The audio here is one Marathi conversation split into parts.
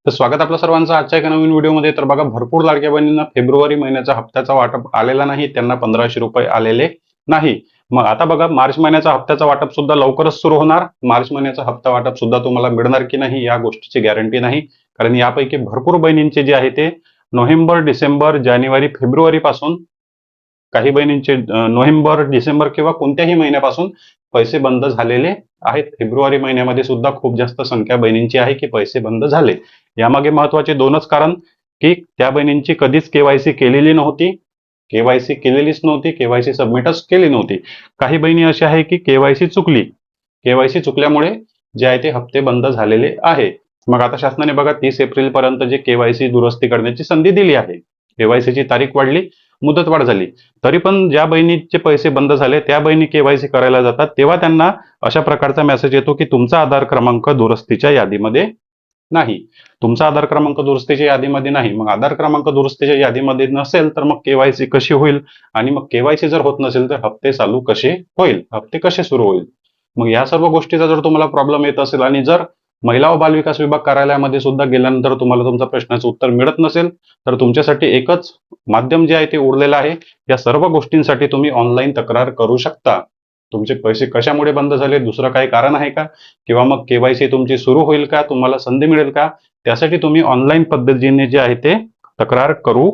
तर स्वागत आपलं सर्वांचं आजच्या एका नवीन व्हिडिओमध्ये. तर बघा, भरपूर लाडक्या बहिणींना फेब्रुवारी महिन्याचा हप्त्याचा वाटप आलेला नाही, त्यांना 1500 रुपये आलेले नाही. मग आता बघा, मार्च महिन्याचा हप्त्याचा वाटप सुद्धा लवकरच सुरू होणार. मार्च महिन्याचा हप्ता वाटप सुद्धा तुम्हाला मिळणार की नाही या गोष्टीची गॅरंटी नाही, कारण यापैकी भरपूर बहिणींचे जे आहे ते नोव्हेंबर, डिसेंबर, जानेवारी, फेब्रुवारी पासून, काही बहिणींचे नोव्हेंबर, डिसेंबर किंवा कोणत्याही महिन्यापासून पैसे बंद झालेले आहेत. फेब्रुवारी महिन्यामध्ये सुद्धा खूप जास्त संख्या बहिणींची आहे की पैसे बंद झाले. यामागे महत्वाचे दोनच कारण, की त्या बहिणींची कधीच केवायसी केलेली नव्हती, केवायसी केलेलीच नव्हती, केवायसी सबमिटच केली नव्हती. काही बहिणी अशा आहे की केवायसी चुकली, केवायसी चुकल्यामुळे जे आहे ते हप्ते बंद झालेले आहे. मग आता शासनाने बघा 30 एप्रिल पर्यंत जे केवायसी दुरुस्ती करण्याची संधी दिली आहे. केवायसीची तारीख वाढली, मुदतवाढ झाली, तरी पण ज्या बहिणीचे पैसे बंद झाले त्या बहिणी केवायसी करायला जातात तेव्हा त्यांना अशा प्रकारचा मेसेज येतो की तुमचा आधार क्रमांक दुरुस्तीच्या यादीमध्ये नाही, तुमचा आधार क्रमांक दुरुस्तीच्या यादीमध्ये नाही. मग आधार क्रमांक दुरुस्तीच्या यादीमध्ये नसेल तर मग केवायसी कशी होईल, आणि मग केवायसी जर होत नसेल तर हप्ते चालू कसे होईल, हप्ते कसे सुरू होईल. मग या सर्व गोष्टीचा जर तुम्हाला प्रॉब्लेम येत असेल आणि जर महिला व बालविकास विभाग कार्यालयामध्ये सुद्धा गेल्यानंतर तुम्हाला तुमच्या प्रश्नाचं उत्तर मिळत नसेल, तर तुमच्यासाठी एकच माध्यम जे आहे ते उरलेलं आहे. या सर्व गोष्टींसाठी तुम्ही ऑनलाईन तक्रार करू शकता. तुमचे पैसे कशामुळे बंद झाले, दुसरं काही कारण आहे का, किंवा मग केवायसी तुमची सुरू होईल का, तुम्हाला संधी मिळेल का, त्यासाठी तुम्ही ऑनलाईन पद्धतीने जे आहे ते तक्रार करू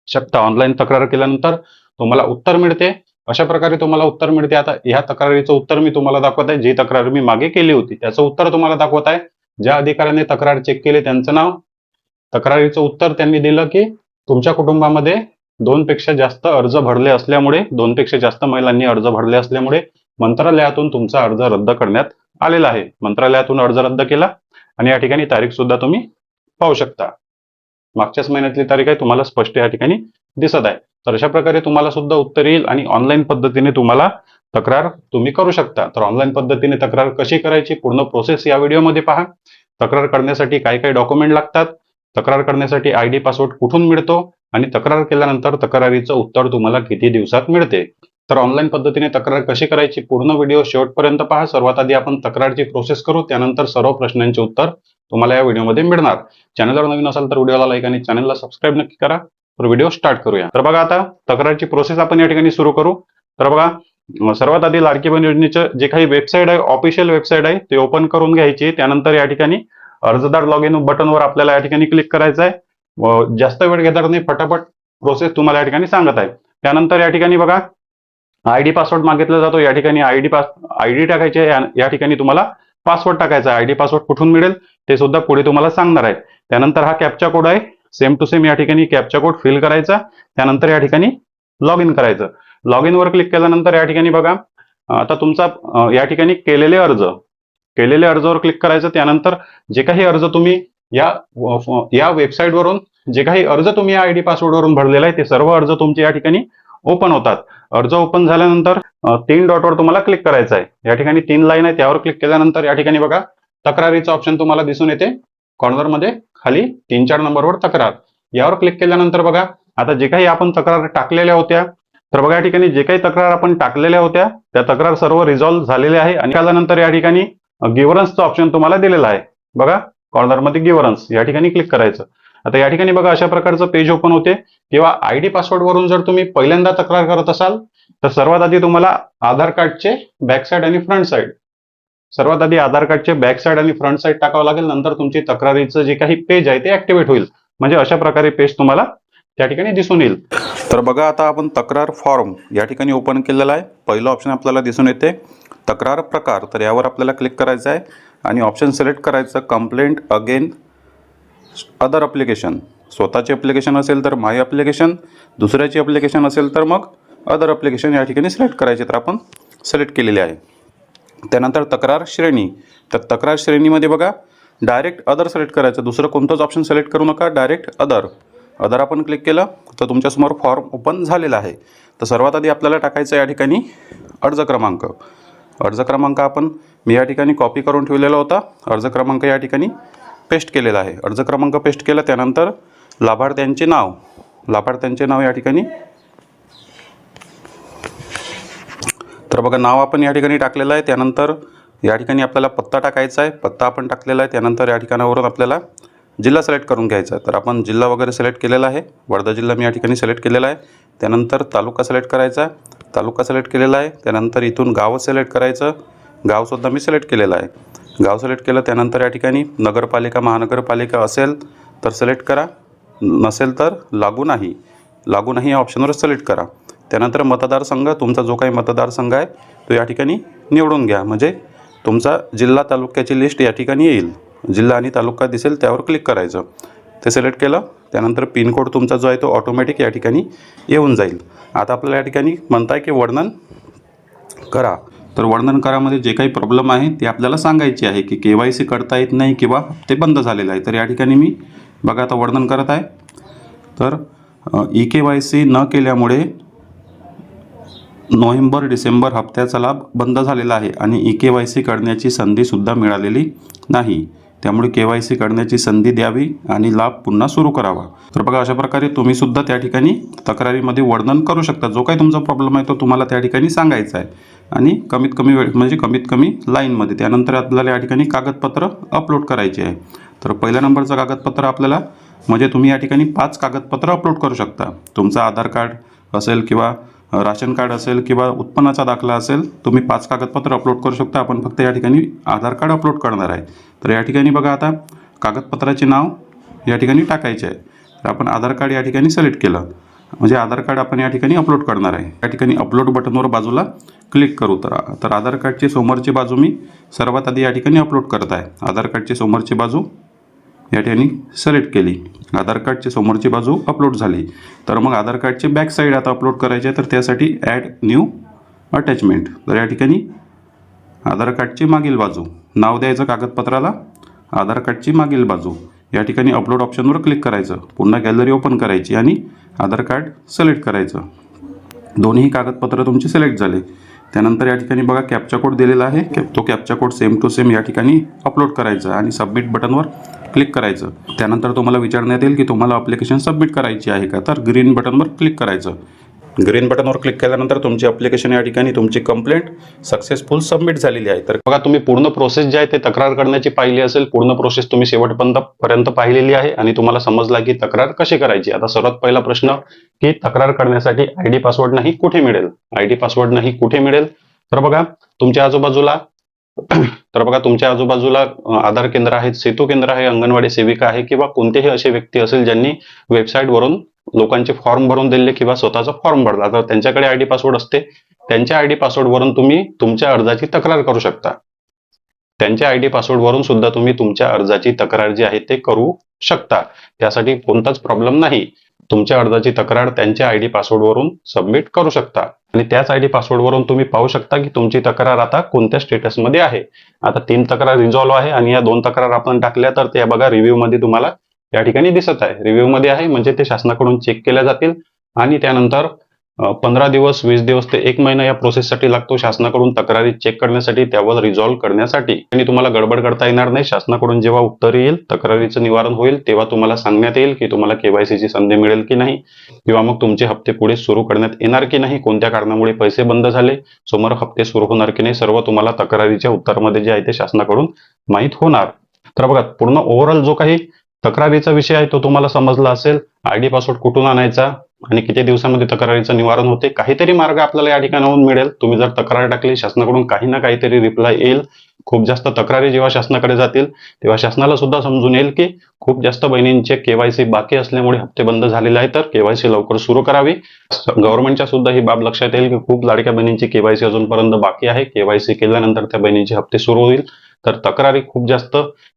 शकता. ऑनलाईन तक्रार केल्यानंतर तुम्हाला उत्तर मिळते. अशा प्रकारे तुम्हाला उत्तर मिळते. आता ह्या तक्रारीचं उत्तर मी तुम्हाला दाखवत आहे. जी तक्रार मी मागे केली होती त्याचं उत्तर तुम्हाला दाखवत आहे. ज्या अधिकाऱ्याने तक्रार चेक केली त्यांचं नाव, तक्रारीचं उत्तर त्यांनी दिलं की तुमच्या कुटुंबामध्ये 2 पेक्षा जास्त अर्ज भरले असल्यामुळे, 2 पेक्षा जास्त महिलांनी अर्ज भरले असल्यामुळे मंत्रालयातून तुमचा अर्ज रद्द करण्यात आलेला आहे. मंत्रालयातून अर्ज रद्द केला आणि या ठिकाणी तारीख सुद्धा तुम्ही पाहू शकता. मागच्याच महिन्यातली तारीख आहे, तुम्हाला स्पष्ट या ठिकाणी दिसत आहे. तर अशा प्रकारे तुम्हाला सुद्धा उत्तर येईल आणि ऑनलाईन पद्धतीने तुम्हाला तक्रार तुम्ही करू शकता. तर ऑनलाईन पद्धतीने तक्रार कशी करायची, पूर्ण प्रोसेस या व्हिडिओमध्ये पहा. तक्रार करण्यासाठी काय काय डॉक्युमेंट लागतात, तक्रार करण्यासाठी आयडी पासवर्ड कुठून मिळतो, आणि तक्रार केल्यानंतर तक्रारीचं उत्तर तुम्हाला किती दिवसात मिळते. तर ऑनलाईन पद्धतीने तक्रार कशी करायची, पूर्ण व्हिडिओ शेवटपर्यंत पहा. सर्वात आधी आपण तक्रारची प्रोसेस करू, त्यानंतर सर्व प्रश्नांचे उत्तर तुम्हाला या व्हिडिओमध्ये मिळणार. चॅनलवर नवीन असाल तर व्हिडिओला लाईक आणि चॅनलला सबस्क्राईब नक्की करा. तर व्हिडिओ स्टार्ट करूया. तर बघा, आता तक्रारची प्रोसेस आपण या ठिकाणी सुरू करू. तर बघा, सर्वात आधी लाडकी बहीण योजनेचं जे काही वेबसाईट आहे, ऑफिशियल वेबसाईट आहे, ते ओपन करून घ्यायची. त्यानंतर या ठिकाणी अर्जदार लॉग इन बटनवर आपल्याला या ठिकाणी क्लिक करायचं आहे. जास्त वेळ घेणार नाही, फटाफट प्रोसेस तुम्हाला या ठिकाणी सांगत आहे. त्यानंतर या ठिकाणी बघा, आयडी पासवर्ड मागितला जातो. या ठिकाणी आयडी टाकायची आहे. या ठिकाणी तुम्हाला पासवर्ड टाकायचा आहे. आयडी पासवर्ड कुठून मिळेल ते सुद्धा पुढे तुम्हाला सांगणार आहे. त्यानंतर हा कॅप्चा कोड आहे, सेम टू सेम या ठिकाणी कॅप्चा कोड फिल करायचा. त्यानंतर या ठिकाणी लॉग इन करायचं. लॉग इन वर क्लिक केल्यानंतर या ठिकाणी बघा, आता तुमचा या ठिकाणी केलेले अर्जवर क्लिक करायचं. त्यानंतर जे काही अर्ज तुम्ही या वेबसाईटवरून, जे काही अर्ज तुम्ही आयडी पासवर्ड वरून भरलेला आहे, ते सर्व अर्ज तुमचे या ठिकाणी ओपन होतात. अर्ज ओपन झाल्यानंतर 3 डॉटवर तुम्हाला क्लिक करायचं आहे. या ठिकाणी 3 लाईन आहे, त्यावर क्लिक केल्यानंतर या ठिकाणी बघा, तक्रारीचं ऑप्शन तुम्हाला दिसून येते. कॉर्नरमध्ये खाली 3-4 नंबरवर तक्रार, यावर क्लिक केल्यानंतर बघा, आता जे काही आपण तक्रार टाकलेल्या होत्या, तर बघा या ठिकाणी जे काही तक्रार आपण टाकलेल्या होत्या त्या तक्रार सर्व रिझॉल्व्ह झालेल्या आहे. आणि त्यानंतर या ठिकाणी गिव्हरन्सचं ऑप्शन तुम्हाला दिलेलं आहे. बघा, कॉर्नरमध्ये गिव्हरन्स, या ठिकाणी क्लिक करायचं. आता या ठिकाणी बघा, अशा प्रकारचं पेज ओपन होते. किंवा आयडी पासवर्ड वरून जर तुम्ही पहिल्यांदा तक्रार करत असाल तर सर्वात आधी तुम्हाला आधार कार्डचे बॅक साईड आणि फ्रंट साईड, सर्वात आधी आधार कार्डचे बॅक साईड आणि फ्रंट साईड टाकावं लागेल. नंतर तुमची तक्रारीचं जे काही पेज आहे ते ऍक्टिव्हेट होईल. म्हणजे अशा प्रकारे पेज तुम्हाला त्या ठिकाणी दिसून येईल. तर बघा, आता आपण तक्रार फॉर्म या ठिकाणी ओपन केलेला आहे. पहिलं ऑप्शन आपल्याला दिसून येते तक्रार प्रकार, तर यावर आपल्याला क्लिक करायचं आहे आणि ऑप्शन सिलेक्ट करायचं, कंप्लेंट अगेन अदर अप्लिकेशन. स्वतःची अप्लिकेशन असेल तर माय अप्लिकेशन, दुसऱ्याची अप्लिकेशन असेल तर मग अदर अप्लिकेशन या ठिकाणी सिलेक्ट करायचे. तर आपण सिलेक्ट केलेले आहे. त्यानंतर तक्रार श्रेणी, तर तक्रार श्रेणीमध्ये बघा, डायरेक्ट अदर सिलेक्ट करायचं. दुसरं कोणतंच ऑप्शन सिलेक्ट करू नका, डायरेक्ट अदर आपण क्लिक केलं तर तुमच्यासमोर फॉर्म ओपन झालेला आहे. तर सर्वात आधी आपल्याला टाकायचं या ठिकाणी अर्ज क्रमांक आपण मी या ठिकाणी कॉपी करून ठेवलेला होता. अर्ज क्रमांक या ठिकाणी पेस्ट केलेला आहे. अर्ज क्रमांक पेस्ट केला. त्यानंतर लाभार्थ्यांचे नाव या ठिकाणी, तर बघा नाव आपण या ठिकाणी टाकलेलं आहे. त्यानंतर या ठिकाणी आपल्याला पत्ता टाकायचा आहे. पत्ता आपण टाकलेला आहे. त्यानंतर या ठिकाणावरून आपल्याला जिल्हा सिलेक्ट करून घ्यायचा आहे. तर आपण जिल्हा वगैरे सिलेक्ट केलेला आहे. वर्धा जिल्हा मी या ठिकाणी सिलेक्ट केलेला आहे. त्यानंतर तालुका सिलेक्ट करायचा. तालुका सिलेक्ट केलेला आहे. त्यानंतर इथून गाव सिलेक्ट करायचं. गावसुद्धा मी सिलेक्ट केलेलं आहे. गाव सिलेक्ट केलं. त्यानंतर या ठिकाणी नगरपालिका महानगरपालिका असेल तर सिलेक्ट करा, नसेल तर लागू नाही या ऑप्शनवर सिलेक्ट करा. त्यानंतर मतदारसंघ, तुमचा जो काही मतदारसंघ आहे तो या ठिकाणी निवडून घ्या. म्हणजे तुमचा जिल्हा तालुक्याची लिस्ट या ठिकाणी येईल. जिल्हा आणि तालुका दिसेल त्यावर क्लिक करायचं. ते सिलेक्ट केलं. त्यानंतर पिनकोड तुमचा जो आहे तो ऑटोमॅटिक या ठिकाणी येऊन जाईल. आता आपल्याला या ठिकाणी म्हणताय की वर्णन करा. तर वर्णन करामध्ये जे काही प्रॉब्लेम आहे ते आपल्याला सांगायचे आहे की KYC करता येत नाही किंवा ते बंद झालेलं आहे. तर या ठिकाणी मी बघा आता वर्णन करत आहे. तर EKYC न केल्यामुळे नोव्हेंबर-डिसेंबर हप्त्याचा लाभ बंद झालेला आहे आणि EKYC करण्याची संधीसुद्धा मिळालेली नाही. त्यामुळे KYC करण्याची संधी द्यावी आणि लाभ पुन्हा सुरू करावा. तर बघा अशा प्रकारे तुम्हीसुद्धा त्या ठिकाणी तक्रारीमध्ये वर्णन करू शकता. जो काही तुमचा प्रॉब्लेम आहे तो तुम्हाला त्या ठिकाणी सांगायचा आहे आणि कमीत कमी वेळ म्हणजे कमीत कमी लाईनमध्ये. त्यानंतर आपल्याला या ठिकाणी कागदपत्र अपलोड करायचे आहे. तर पहिल्या नंबरचं कागदपत्र आपल्याला म्हणजे तुम्ही या ठिकाणी 5 कागदपत्र अपलोड करू शकता. तुमचं आधार कार्ड असेल किंवा राशन कार्ड असेल किंवा उत्पन्नाचा दाखला असेल, तुम्ही 5 कागदपत्र अपलोड करू शकता. आपण फक्त या ठिकाणी आधार कार्ड अपलोड करणार आहे. तर या ठिकाणी बघा आता कागदपत्राचे नाव या ठिकाणी टाकायचे आहे. तर आपण आधार कार्ड या ठिकाणी सिलेक्ट केलं म्हणजे आधार कार्ड आपण या ठिकाणी अपलोड करणार आहे. या ठिकाणी अपलोड बटनवर बाजूला क्लिक करू. तर आधार कार्डची समोरची बाजू मी सर्वात आधी या ठिकाणी अपलोड करत आहे. आधार कार्डची समोरची बाजू या ठिकाणी सिलेक्ट केली. आधार कार्डची समोरची बाजू अपलोड झाली. तर मग आधार कार्डची बॅक साईड आता अपलोड करायची आहे. तर त्यासाठी ॲड न्यू अटॅचमेंट. तर या ठिकाणी आधार कार्डची मागील बाजू नाव द्यायचं कागदपत्राला, आधार कार्डची मागील बाजू. या ठिकाणी अपलोड ऑप्शनवर क्लिक करायचं. पुन्हा गॅलरी ओपन करायची आणि आधार कार्ड सिलेक्ट करायचं. दोन्ही कागदपत्र तुमचे सिलेक्ट झाले. त्यानंतर या ठिकाणी बघा कॅप्चा कोड दिलेला आहे. तो captcha code same to same या ठिकाणी अपलोड करायचा आणि सबमिट बटनवर क्लिक करायचं. त्यानंतर तुम्हाला विचारण्यात येईल की तुम्हाला ॲप्लिकेशन सबमिट करायची आहे का. तर ग्रीन बटनवर क्लिक करायचं. ग्रीन बटनवर क्लिक केल्यानंतर तुमची ॲप्लिकेशन या ठिकाणी तुमची कंप्लेंट सक्सेसफुल सबमिट झालेली आहे. तर बघा तुम्ही पूर्ण प्रोसेस जी आहे ते तक्रार करण्याची पाहिली असेल. पूर्ण प्रोसेस तुम्ही शेवटपर्यंत पाहिलेली आहे आणि तुम्हाला समजला की तक्रार कशी करायची. आता सर्वात पहिला प्रश्न की तक्रार करण्यासाठी ID पासवर्ड नाही कुठे मिळेल. ID पासवर्ड नाही कुठे मिळेल. तर बघा तुमच्या आजूबाजूला आधार केंद्र आहेत, सेतू केंद्र आहे, अंगणवाडी सेविका आहे किंवा कोणतेही असे व्यक्ती असेल ज्यांनी वेबसाईटवरून लोकांचे फॉर्म भरून दिले किंवा स्वतःचा फॉर्म भरला तर त्यांच्याकडे ID पासवर्ड असते. त्यांच्या ID पासवर्ड वरून तुम्ही तुमच्या अर्जाची तक्रार करू शकता. त्यांच्या ID पासवर्ड वरून सुद्धा तुम्ही तुमच्या अर्जाची तक्रार जी आहे ते करू शकता. त्यासाठी कोणताच प्रॉब्लेम नाही. तुमच्या अर्जाची तक्रार त्यांच्या ID पासवर्ड वरून सबमिट करू शकता आणि त्याच ID पासवर्ड वरून तुम्ही पाहू शकता की तुमची तक्रार आता कोणत्या स्टेटसमध्ये आहे. आता 3 तक्रार रिझॉल्व्ह आहे आणि या 2 तक्रार आपण टाकल्या तर त्या बघा रिव्ह्यू मध्ये तुम्हाला या ठिकाणी दिसत आहे. रिव्ह्यू मध्ये आहे म्हणजे ते शासनाकडून चेक केल्या जातील आणि त्यानंतर 15 दिवस 20 दिवस ते 1 महिना या प्रोसेससाठी लागतो शासनाकडून तक्रारी चेक करण्यासाठी, त्यावर रिझॉल्व्ह करण्यासाठी. आणि तुम्हाला गडबड करता येणार नाही. शासनाकडून जेव्हा उत्तर येईल, तक्रारीचं निवारण होईल, तेव्हा तुम्हाला सांगण्यात येईल की तुम्हाला KYC ची संधी मिळेल की नाही किंवा मग तुमचे हप्ते पुढे सुरू करण्यात येणार की नाही, कोणत्या कारणामुळे पैसे बंद झाले, समोर हप्ते सुरू होणार की नाही, सर्व तुम्हाला तक्रारीच्या उत्तरामध्ये जे आहे ते शासनाकडून माहीत होणार. तर बघा पूर्ण ओव्हरऑल जो काही तक्रारीचा विषय आहे तो तुम्हाला समजला असेल. ID पासवर्ड कुठून आणायचा आणि किती दिवसामध्ये तक्रारीचं निवारण होते, काहीतरी मार्ग आपल्याला या ठिकाणाहून मिळेल. तुम्ही जर तक्रार टाकली शासनाकडून काही ना काहीतरी रिप्लाय येईल. खूप जास्त तक्रारी जेव्हा शासनाकडे जातील तेव्हा शासनाला सुद्धा समजून येईल की खूप जास्त बहिणींचे KYC बाकी असल्यामुळे हप्ते बंद झालेले आहेत, तर KYC लवकर सुरू करावी. गव्हर्नमेंटच्या सुद्धा ही बाब लक्षात येईल की खूप लाडक्या बहिणींची KYC अजूनपर्यंत बाकी आहे. KYC केल्यानंतर त्या बहिणींचे हप्ते सुरू होईल. तर तक्रारी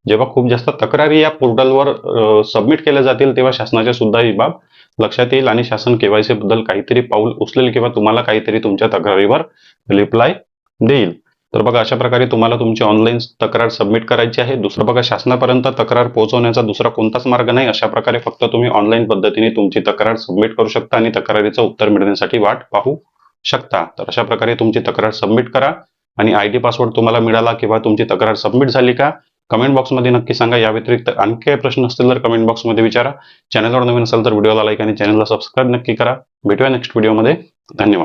जेव्हा खूप जास्त तक्रारी या पोर्टलवर सबमिट केल्या जातील तेव्हा शासनाच्या सुद्धा ही बाब लक्षात येईल आणि शासन KYC बद्दल काहीतरी पाऊल उचलेल किंवा तुम्हाला काहीतरी तुमच्या तक्रारीवर रिप्लाय देईल. तर बघा अशा प्रकारे तुम्हाला तुमची ऑनलाईन तक्रार सबमिट करायची आहे. दुसरं बघा शासनापर्यंत तक्रार पोहोचवण्याचा दुसरा कोणताच मार्ग नाही. अशा प्रकारे फक्त तुम्ही ऑनलाईन पद्धतीने तुमची तक्रार सबमिट करू शकता आणि तक्रारीचं उत्तर मिळण्यासाठी वाट पाहू शकता. तर अशा प्रकारे तुमची तक्रार सबमिट करा आणि ID पासवर्ड तुम्हाला मिळाला किंवा तुमची तक्रार सबमिट झाली का कमेंट बॉक्समध्ये नक्की सांगा. या व्यतिरिक्त आणखी काही प्रश्न असतील तर कमेंट बॉक्समध्ये विचारा. चॅनलवर नवीन असेल तर व्हिडिओला लाईक आणि चॅनलला सबस्क्राईब नक्की करा. भेटूया नेक्स्ट व्हिडिओमध्ये. धन्यवाद.